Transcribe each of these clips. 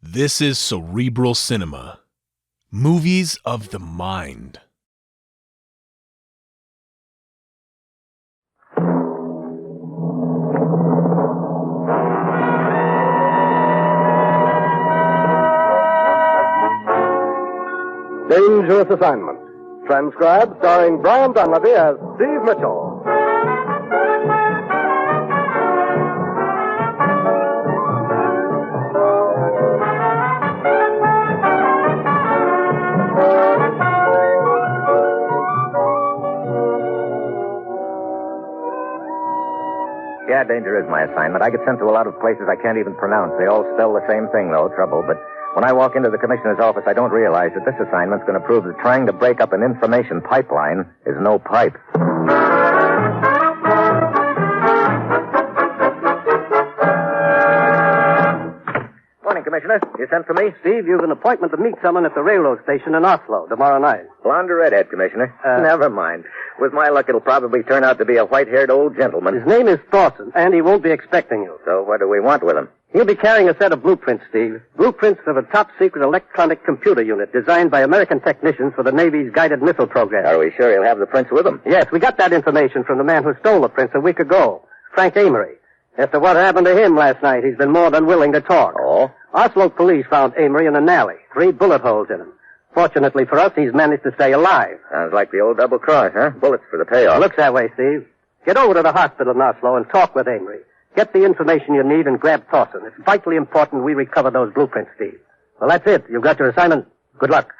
This is Cerebral Cinema. Movies of the mind. Dangerous Assignment. Transcribed, starring Brian Donlevy as Steve Mitchell. Yeah, danger is my assignment. I get sent to a lot of places I can't even pronounce. They all spell the same thing, though, trouble. But when I walk into the commissioner's office, I don't realize that this assignment's going to prove that trying to break up an information pipeline is no pipe. Morning, Commissioner. You sent for me? Steve, you've an appointment to meet someone at the railroad station in Oslo tomorrow night. Blonde or redhead, Commissioner? Never mind. With my luck, it'll probably turn out to be a white-haired old gentleman. His name is Thorson, and he won't be expecting you. So what do we want with him? He'll be carrying a set of blueprints, Steve. Blueprints of a top-secret electronic computer unit designed by American technicians for the Navy's guided missile program. Are we sure he'll have the prints with him? Yes, we got that information from the man who stole the prints a week ago, Frank Amory. After what happened to him last night, he's been more than willing to talk. Oh? Oslo police found Amory in an alley, 3 bullet holes in him. Fortunately for us, he's managed to stay alive. Sounds like the old double cross, huh? Bullets for the payoff. Looks that way, Steve. Get over to the hospital in Oslo and talk with Amory. Get the information you need and grab Thorson. It's vitally important we recover those blueprints, Steve. Well, that's it. You've got your assignment. Good luck.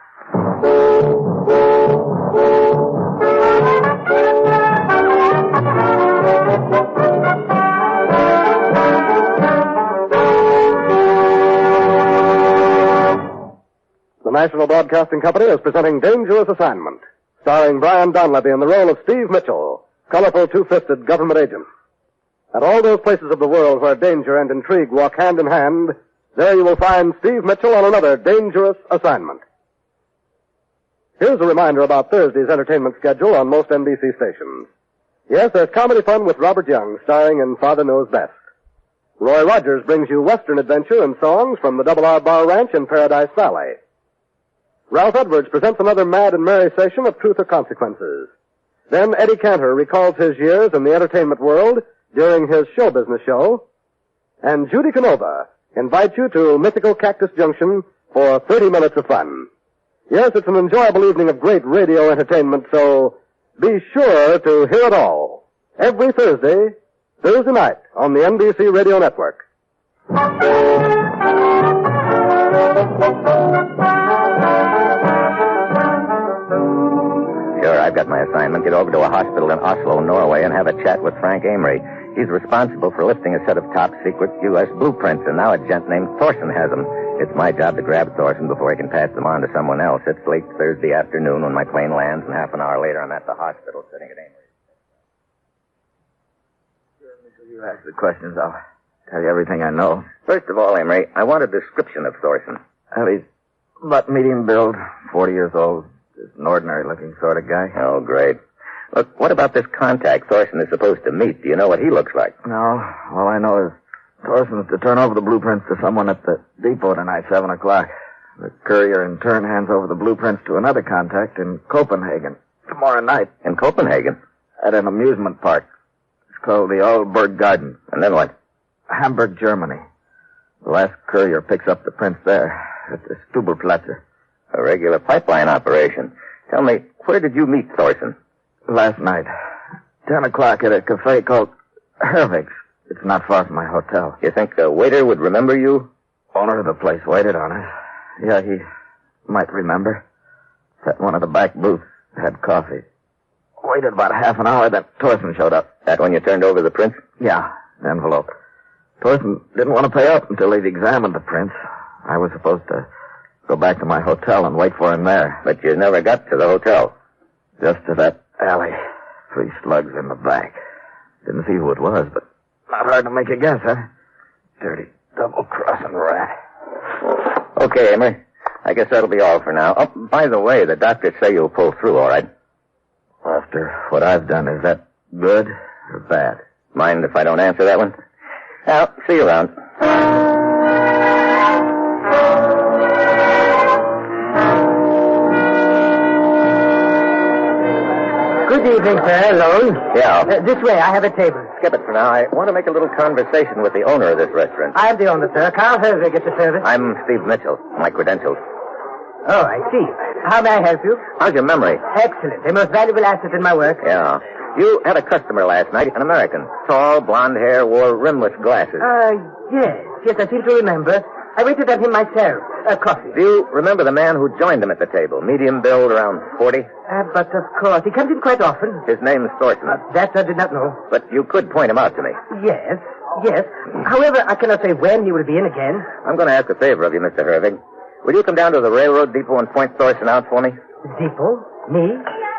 The National Broadcasting Company is presenting Dangerous Assignment, starring Brian Donlevy in the role of Steve Mitchell, colorful two-fisted government agent. At all those places of the world where danger and intrigue walk hand in hand, there you will find Steve Mitchell on another Dangerous Assignment. Here's a reminder about Thursday's entertainment schedule on most NBC stations. Yes, there's comedy fun with Robert Young, starring in Father Knows Best. Roy Rogers brings you Western adventure and songs from the Double R Bar Ranch in Paradise Valley. Ralph Edwards presents another mad and merry session of Truth or Consequences. Then Eddie Cantor recalls his years in the entertainment world during his show business show. And Judy Canova invites you to mythical Cactus Junction for 30 minutes of fun. Yes, it's an enjoyable evening of great radio entertainment, so be sure to hear it all. Every Thursday night on the NBC Radio Network. Sure, I've got my assignment. Get over to a hospital in Oslo, Norway, and have a chat with Frank Amory. He's responsible for lifting a set of top-secret U.S. blueprints, and now a gent named Thorson has them. It's my job to grab Thorson before he can pass them on to someone else. It's late Thursday afternoon when my plane lands, and half an hour later I'm at the hospital sitting at Amory. You ask the questions, I'll tell you everything I know. First of all, Amory, I want a description of Thorson. Well, he's about medium build, 40 years old. Just an ordinary-looking sort of guy. Oh, great. Look, what about this contact Thorson is supposed to meet? Do you know what he looks like? No. All I know is Thorson's to turn over the blueprints to someone at the depot tonight, 7 o'clock. The courier in turn hands over the blueprints to another contact in Copenhagen tomorrow night. In Copenhagen? At an amusement park. It's called the Aalborg Garden. And then what? Hamburg, Germany. The last courier picks up the prints there at the Stubelplatzer. A regular pipeline operation. Tell me, where did you meet Thorson? Last night. 10 o'clock at a cafe called Hervig's. It's not far from my hotel. You think the waiter would remember you? Owner of the place waited on us. Yeah, he might remember. Sat in one of the back booths, had coffee. Waited about half an hour, then Thorson showed up. That when you turned over the prints? Yeah, the envelope. Thorson didn't want to pay up until he'd examined the prints. I was supposed to go back to my hotel and wait for him there. But you never got to the hotel. Just to that alley. 3 slugs in the back. Didn't see who it was, but not hard to make a guess, huh? Dirty double-crossing rat. Okay, Amory. I guess that'll be all for now. Oh, by the way, the doctors say you'll pull through, all right? After what I've done, is that good or bad? Mind if I don't answer that one? Well, see you around. evening, sir. Alone? Yeah. This way. I have a table. Skip it for now. I want to make a little conversation with the owner of this restaurant. I'm the owner, sir. Carl Hervig at the service. I'm Steve Mitchell. My credentials. Oh, I see. How may I help you? How's your memory? Excellent. The most valuable asset in my work. Yeah. You had a customer last night, an American. Tall, blonde hair, wore rimless glasses. Yes. Yes, I seem to remember. I waited on him myself. Coffee. Do you remember the man who joined him at the table? Medium build, around 40? But of course, he comes in quite often. His name's Thorson. That I did not know. But you could point him out to me. Yes. However, I cannot say when he will be in again. I'm going to ask a favor of you, Mr. Hervig. Will you come down to the railroad depot and point Thorson out for me? Depot? Me?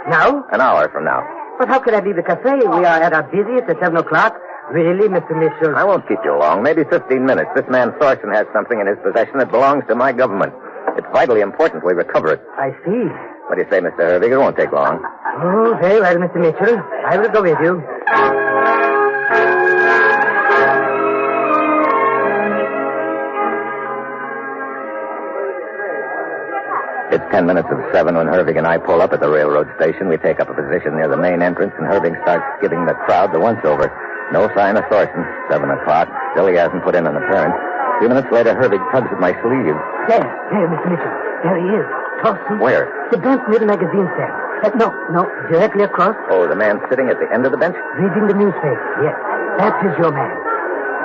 Now? An hour from now. But how can I leave the cafe? We are at our busiest at 7 o'clock. Really, Mr. Mitchell? I won't keep you long. Maybe 15 minutes. This man Thorson has something in his possession that belongs to my government. It's vitally important we recover it. I see. What do you say, Mr. Hervig? It won't take long. Oh, very well, Mr. Mitchell. I will go with you. It's 10 minutes of 7 when Hervig and I pull up at the railroad station. We take up a position near the main entrance, and Hervig starts giving the crowd the once-over. No sign of Thorson. 7 o'clock. Still he hasn't put in an appearance. A few minutes later, Hervig tugs at my sleeve. There, Mr. Mitchell. There he is. Thorson. Where? The bench near the magazine stand. No, directly across. Oh, the man sitting at the end of the bench? Reading the newspaper, yes. That is your man.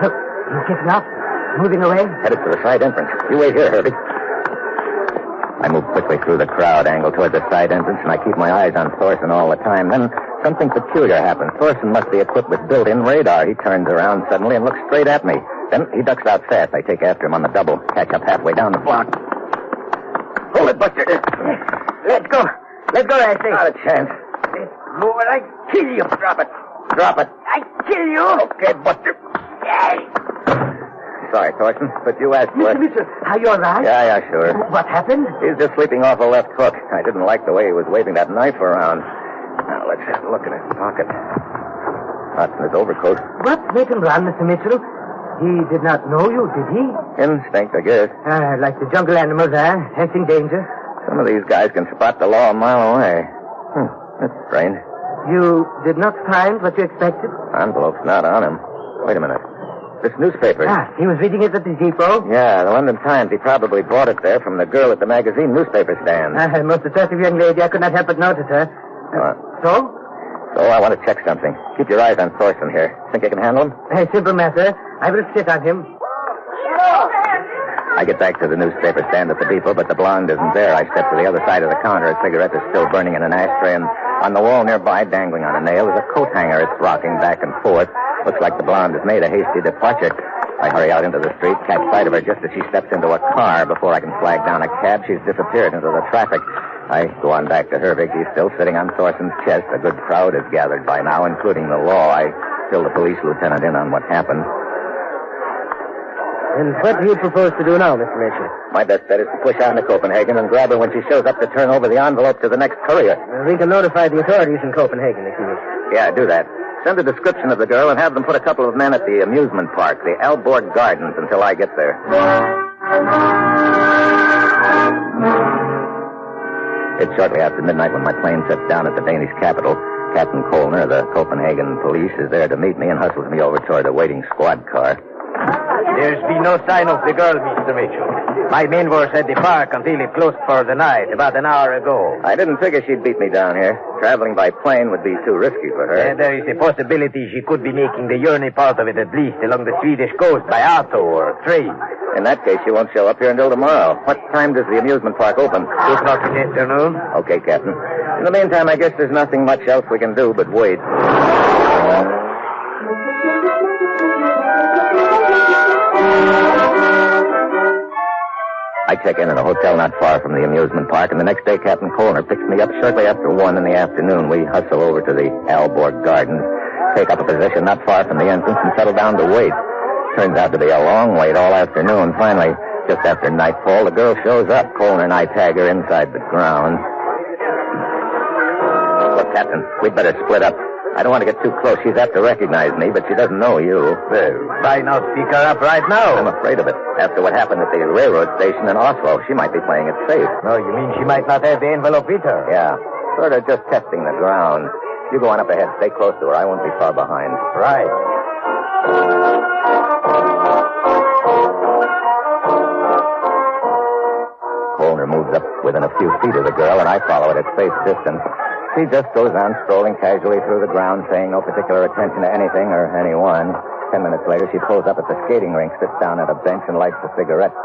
Look, he's getting up, moving away. Headed for the side entrance. You wait here, Hervig. I move quickly through the crowd, angle toward the side entrance, and I keep my eyes on Thorson all the time. Then something peculiar happens. Thorson must be equipped with built-in radar. He turns around suddenly and looks straight at me. Then he ducks out fast. I take after him on the double, catch up halfway down the block. Hold it, Buster. Let's go, I say. Not a chance. Move it, I kill you. Drop it. Drop it. I kill you. Okay, Buster. Sorry, Thorson, but you asked for it. Mr. Mitchell, are you all right? Yeah, sure. What happened? He's just sleeping off a left hook. I didn't like the way he was waving that knife around. Now, let's have a look in his pocket. Not in his overcoat. What made him run, Mr. Mitchell? He did not know you, did he? Instinct, I guess. Like the jungle animals, sensing danger. Some of these guys can spot the law a mile away. That's strange. You did not find what you expected? Envelope's not on him. Wait a minute. This newspaper. He was reading it at the depot? Yeah, the London Times. He probably bought it there from the girl at the magazine newspaper stand. Most attractive young lady. I could not help but notice her. So? So I want to check something. Keep your eyes on Thorson here. Think you can handle him? A simple matter. I will sit on him. I get back to the newspaper stand at the depot, but the blonde isn't there. I step to the other side of the counter. A cigarette is still burning in an ashtray, and on the wall nearby, dangling on a nail, is a coat hanger. It's rocking back and forth. Looks like the blonde has made a hasty departure. I hurry out into the street, catch sight of her just as she steps into a car. Before I can flag down a cab, she's disappeared into the traffic. I go on back to Hervig. He's still sitting on Thorson's chest. A good crowd is gathered by now, including the law. I fill the police lieutenant in on what happened. And what do you propose to do now, Mr. Mitchell? My best bet is to push on to Copenhagen and grab her when she shows up to turn over the envelope to the next courier. We can notify the authorities in Copenhagen if you wish. Yeah, do that. Send a description of the girl and have them put a couple of men at the amusement park, the Applegate Gardens, until I get there. It's shortly after midnight when my plane sets down at the Danish capital. Captain Kolner of the Copenhagen police is there to meet me and hustles me over toward a waiting squad car. There's been no sign of the girl, Mr. Mitchell. My men were at the park until it closed for the night, about an hour ago. I didn't figure she'd beat me down here. Traveling by plane would be too risky for her. There is a possibility she could be making the journey part of it at least along the Swedish coast by auto or train. In that case, she won't show up here until tomorrow. What time does the amusement park open? 2 o'clock in the afternoon. Okay, Captain. In the meantime, I guess there's nothing much else we can do but wait. I check in at a hotel not far from the amusement park, and the next day Captain Kolner picks me up shortly after 1 in the afternoon. We hustle over to the Applegate Gardens, take up a position not far from the entrance, and settle down to wait. Turns out to be a long wait all afternoon. Finally, just after nightfall, the girl shows up. Kolner and I tag her inside the grounds. Look, Captain, we'd better split up. I don't want to get too close. She's apt to recognize me, but she doesn't know you. Well, why not pick her up right now? I'm afraid of it. After what happened at the railroad station in Oslo, she might be playing it safe. No, you mean she might not have the envelope with her? Yeah, sort of just testing the ground. You go on up ahead. Stay close to her. I won't be far behind. Right. Colner moves up within a few feet of the girl, and I follow at a safe distance. She just goes on strolling casually through the ground, paying no particular attention to anything or anyone. 10 minutes later, she pulls up at the skating rink, sits down at a bench, and lights a cigarette.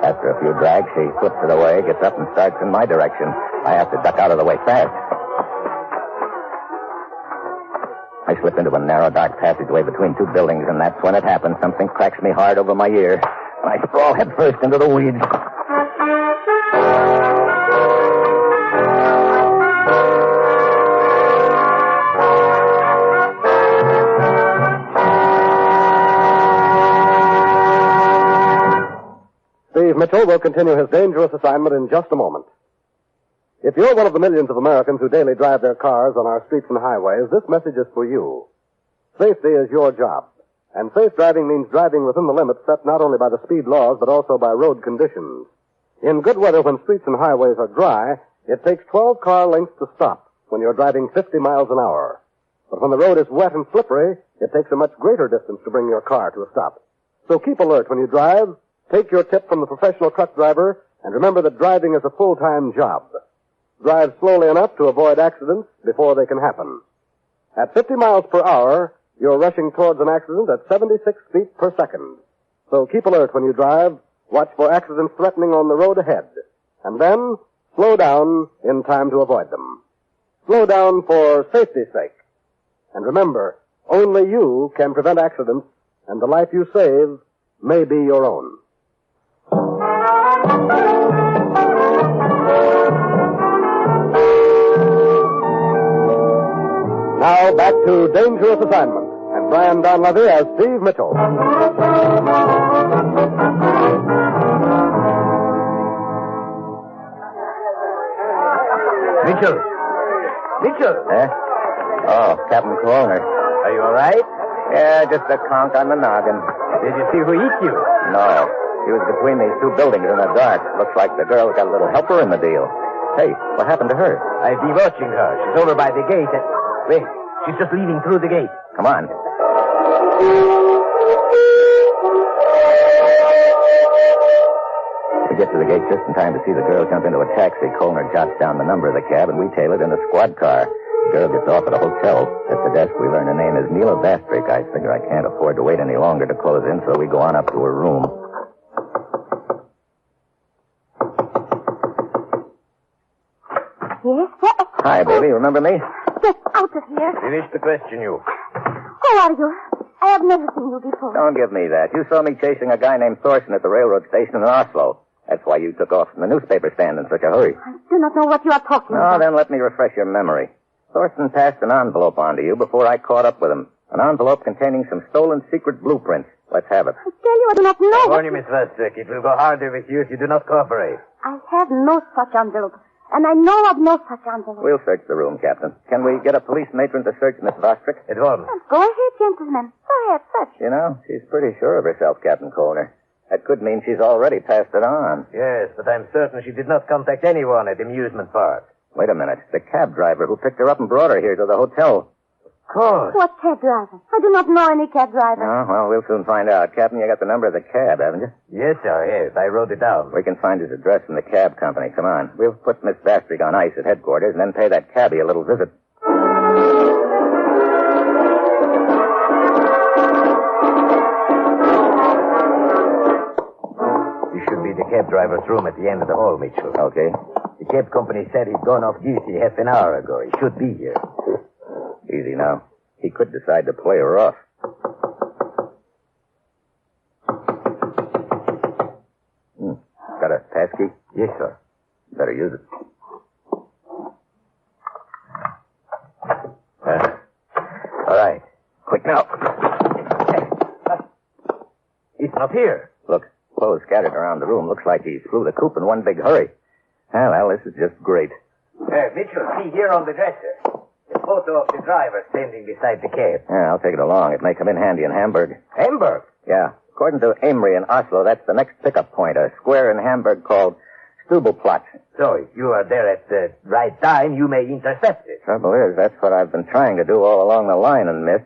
After a few drags, she flips it away, gets up, and starts in my direction. I have to duck out of the way fast. I slip into a narrow, dark passageway between two buildings, and that's when it happens. Something cracks me hard over my ear, and I sprawl headfirst into the weeds. Steve Mitchell will continue his dangerous assignment in just a moment. If you're one of the millions of Americans who daily drive their cars on our streets and highways, this message is for you. Safety is your job. And safe driving means driving within the limits set not only by the speed laws, but also by road conditions. In good weather, when streets and highways are dry, it takes 12 car lengths to stop when you're driving 50 miles an hour. But when the road is wet and slippery, it takes a much greater distance to bring your car to a stop. So keep alert when you drive. Take your tip from the professional truck driver, and remember that driving is a full-time job. Drive slowly enough to avoid accidents before they can happen. At 50 miles per hour, you're rushing towards an accident at 76 feet per second. So keep alert when you drive. Watch for accidents threatening on the road ahead. And then, slow down in time to avoid them. Slow down for safety's sake. And remember, only you can prevent accidents, and the life you save may be your own. Now back to Dangerous Assignment, and Brian Donlevy as Steve Mitchell. Mitchell. Mitchell. Eh? Oh, Captain Colner. Are you all right? Yeah, just a conk on the noggin. Did you see who eat you? No. He was between these two buildings in the dark. Looks like the girl's got a little helper in the deal. Hey, what happened to her? I've been watching her. She's over by the gate. Wait, she's just leaving through the gate. Come on. We get to the gate just in time to see the girl jump into a taxi. Colner jots down the number of the cab, and we tail it in a squad car. The girl gets off at a hotel. At the desk, we learn her name is Mila Bastrick. I figure I can't afford to wait any longer to close in, so we go on up to her room. Yes? Hi, baby. Remember me? Get out of here. We wish to question you. Who are you? I have never seen you before. Don't give me that. You saw me chasing a guy named Thorson at the railroad station in Oslo. That's why you took off from the newspaper stand in such a hurry. I do not know what you are talking about. Then let me refresh your memory. Thorson passed an envelope on to you before I caught up with him. An envelope containing some stolen secret blueprints. Let's have it. I tell you, I do not know. I warn you, Miss Bastrick, it will go harder with you if you do not cooperate. I have no such envelope. And I know of no such envelope. We'll search the room, Captain. Can we get a police matron to search Miss Bastrick? At once. Go ahead, gentlemen. Go ahead, search. You know, she's pretty sure of herself, Captain Colner. That could mean she's already passed it on. Yes, but I'm certain she did not contact anyone at the amusement park. Wait a minute. The cab driver who picked her up and brought her here to the hotel. Of course. What cab driver? I do not know any cab driver. Oh, well, we'll soon find out. Captain, you got the number of the cab, haven't you? Yes, sir, yes. I wrote it down. We can find his address from the cab company. Come on. We'll put Miss Bastrick on ice at headquarters and then pay that cabbie a little visit. You should be the cab driver's room at the end of the hall, Mitchell. Okay. The cab company said he'd gone off duty half an hour ago. He should be here. Easy now. He could decide to play her off. Got a passkey? Yes, sir. Better use it. All right. Quick now. He's not here. Look, clothes scattered around the room. Looks like he flew the coop in one big hurry. Well, this is just great. Mitchell, see here on the dresser. The photo of the driver standing beside the cab. Yeah, I'll take it along. It may come in handy in Hamburg. Hamburg? Yeah. According to Amory in Oslo, that's the next pickup point, a square in Hamburg called Stubble plots. So, if you are there at the right time, you may intercept it. Trouble is, that's what I've been trying to do all along the line and missed.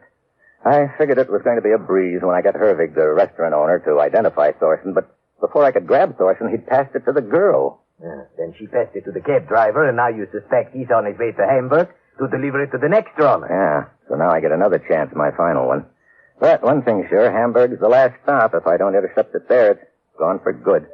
I figured it was going to be a breeze when I got Hervig, the restaurant owner, to identify Thorson, but before I could grab Thorson, he'd passed it to the girl. Yeah, then she passed it to the cab driver, and now you suspect he's on his way to Hamburg to deliver it to the next drummer. Yeah, so now I get another chance, my final one. But one thing's sure, Hamburg's the last stop. If I don't intercept it there, it's gone for good.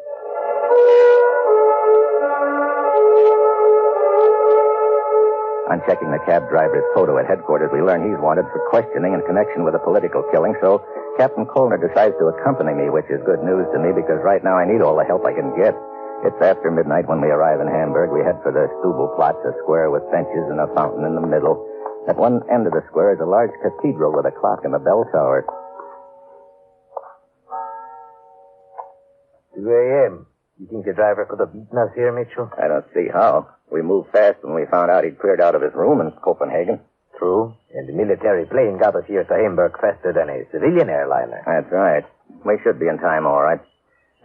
On checking the cab driver's photo at headquarters, we learn he's wanted for questioning in connection with a political killing, so Captain Colner decides to accompany me, which is good news to me because right now I need all the help I can get. It's after midnight when we arrive in Hamburg. We head for the Stubble Platz, a square with benches and a fountain in the middle. At one end of the square is a large cathedral with a clock in the bell tower. 2 a.m. You think the driver could have beaten us here, Mitchell? I don't see how. We moved fast when we found out he'd cleared out of his room in Copenhagen. True. And the military plane got us here to Hamburg faster than a civilian airliner. That's right. We should be in time, all right.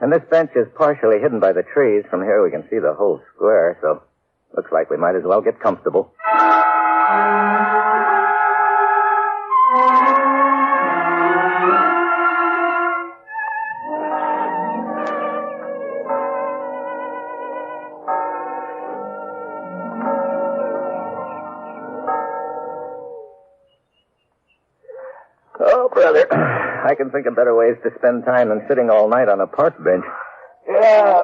And this bench is partially hidden by the trees. From here we can see the whole square, so looks like we might as well get comfortable. Oh, brother, I can think of better ways to spend time than sitting all night on a park bench. Yeah,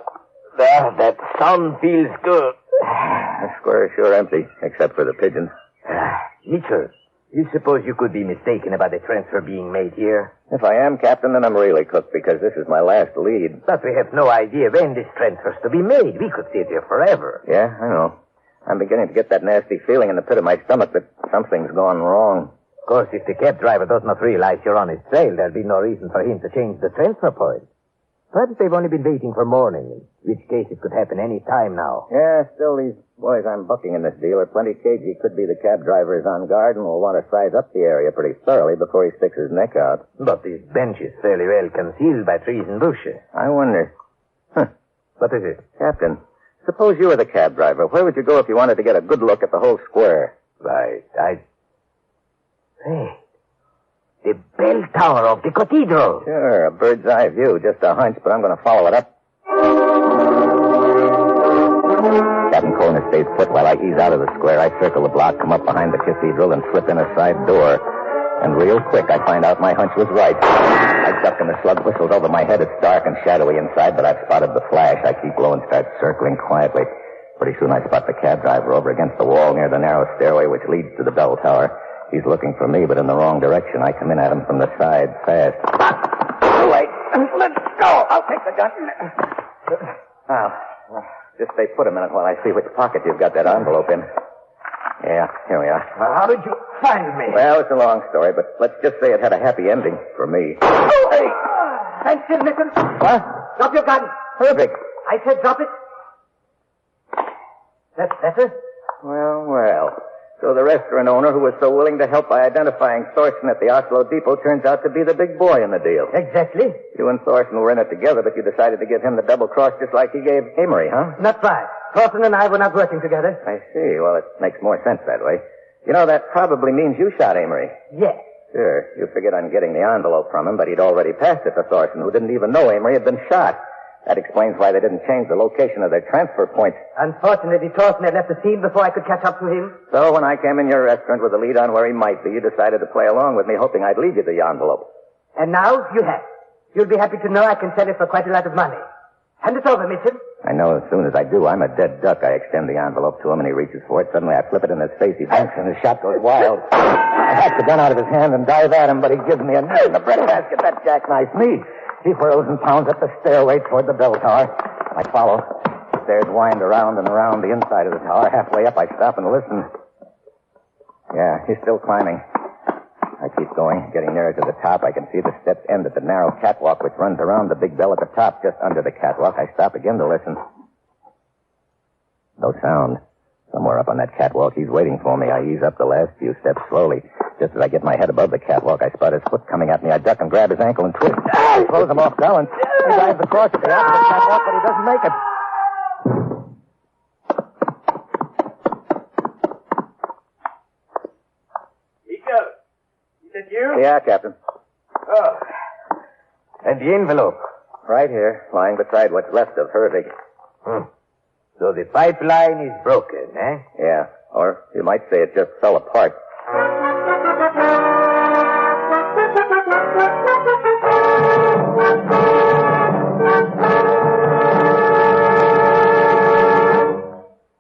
that sun feels good. The square is sure empty, except for the pigeons. Mitchell, you suppose you could be mistaken about the transfer being made here? If I am, Captain, then I'm really cooked because this is my last lead. But we have no idea when this transfer's to be made. We could sit here forever. Yeah, I know. I'm beginning to get that nasty feeling in the pit of my stomach that something's gone wrong. Of course, if the cab driver does not realize you're on his trail, there'll be no reason for him to change the transfer point. Perhaps they've only been waiting for morning, in which case it could happen any time now. Yeah, still, these boys I'm bucking in this deal are plenty cagey. Could be the cab driver is on guard and will want to size up the area pretty thoroughly before he sticks his neck out. But this bench is fairly well concealed by trees and bushes. I wonder. What is it? Captain, suppose you were the cab driver. Where would you go if you wanted to get a good look at the whole square? Right, Hey, the bell tower of the cathedral. Sure, a bird's eye view. Just a hunch, but I'm going to follow it up. Captain Colner stays put while I ease out of the square. I circle the block, come up behind the cathedral, and slip in a side door. And real quick, I find out my hunch was right. I duck and the slug whistles over my head. It's dark and shadowy inside, but I've spotted the flash. I keep low and start circling quietly. Pretty soon I spot the cab driver over against the wall near the narrow stairway which leads to the bell tower. He's looking for me, but in the wrong direction. I come in at him from the side, fast. Wait, let's go. I'll take the gun. Now, just stay put a minute while I see which pocket you've got that envelope in. Yeah, here we are. How did you find me? Well, it's a long story, but let's just say it had a happy ending for me. Oh, hey! Thanks, Jim Nichols. What? Drop your gun. Perfect. I said drop it. That's better? Well. So the restaurant owner who was so willing to help by identifying Thorson at the Oslo depot turns out to be the big boy in the deal. Exactly. You and Thorson were in it together, but you decided to give him the double cross just like he gave Amory, huh? Not right. Thorson and I were not working together. I see. Well, it makes more sense that way. You know, that probably means you shot Amory. Yes. Sure. You figured on getting the envelope from him, but he'd already passed it to Thorson, who didn't even know Amory had been shot. That explains why they didn't change the location of their transfer points. Unfortunately, Thorson had left the scene before I could catch up to him. So when I came in your restaurant with a lead on where he might be, you decided to play along with me, hoping I'd leave you the envelope. And now you have. You'll be happy to know I can sell it for quite a lot of money. Hand it over, Mitchell. I know as soon as I do, I'm a dead duck. I extend the envelope to him, and he reaches for it. Suddenly, I flip it in his face. He blinks, and his shot goes wild. I hack the gun out of his hand and dive at him, but he gives me a knee in the breadbasket. That jackknife me. He whirls and pounds up the stairway toward the bell tower. I follow. The stairs wind around and around the inside of the tower. Halfway up, I stop and listen. Yeah, he's still climbing. I keep going, getting nearer to the top. I can see the steps end at the narrow catwalk which runs around the big bell at the top, just under the catwalk. I stop again to listen. No sound. Somewhere up on that catwalk, he's waiting for me. I ease up the last few steps slowly. Just as I get my head above the catwalk, I spot his foot coming at me. I duck and grab his ankle and twist. I throws him off balance. He dives across at the end of the catwalk, but he doesn't make it. you are, Captain. Oh. And the envelope? Right here, lying beside what's left of Hervig. So the pipeline is broken, eh? Yeah, or you might say it just fell apart.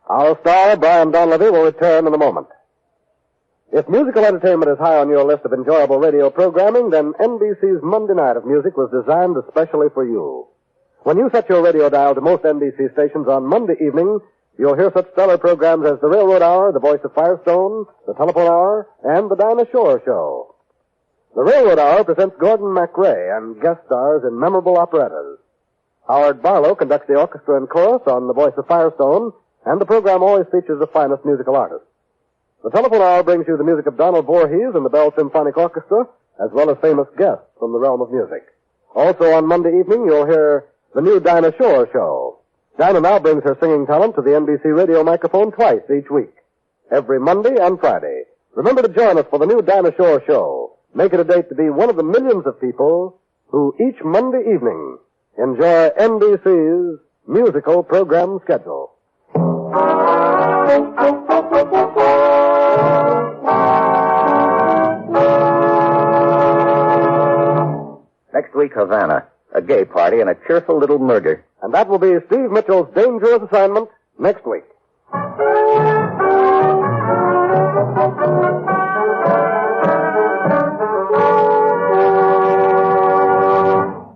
Our star, Brian Donlevy, will return in a moment. If musical entertainment is high on your list of enjoyable radio programming, then NBC's Monday Night of Music was designed especially for you. When you set your radio dial to most NBC stations on Monday evening, you'll hear such stellar programs as The Railroad Hour, The Voice of Firestone, The Telephone Hour, and The Dinah Shore Show. The Railroad Hour presents Gordon MacRae and guest stars in memorable operettas. Howard Barlow conducts the orchestra and chorus on The Voice of Firestone, and the program always features the finest musical artists. The Telephone Hour brings you the music of Donald Voorhees and the Bell Symphonic Orchestra, as well as famous guests from the realm of music. Also on Monday evening, you'll hear the new Dinah Shore Show. Dinah now brings her singing talent to the NBC radio microphone twice each week, every Monday and Friday. Remember to join us for the new Dinah Shore Show. Make it a date to be one of the millions of people who each Monday evening enjoy NBC's musical program schedule. Next week, Havana. A gay party and a cheerful little murder. And that will be Steve Mitchell's Dangerous Assignment next week.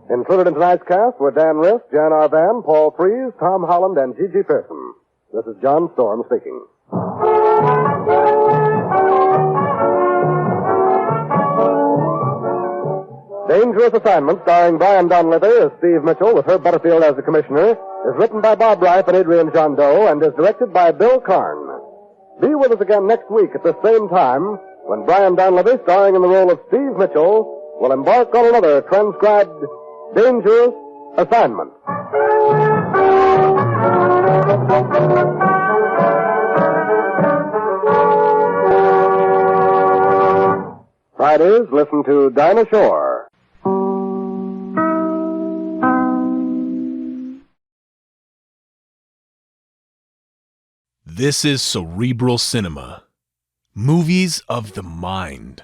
Included in tonight's cast were Dan Riss, Jan Arvan, Paul Freese, Tom Holland, and Gigi Pearson. This is John Storm speaking. Dangerous Assignment, starring Brian Donlevy as Steve Mitchell with Herb Butterfield as the commissioner, is written by Bob Reif and Adrian Jondeau and is directed by Bill Karn. Be with us again next week at the same time when Brian Donlevy, starring in the role of Steve Mitchell, will embark on another transcribed Dangerous Assignment. Fridays, listen to Dinah Shore. This is Cerebral Cinema. Movies of the mind.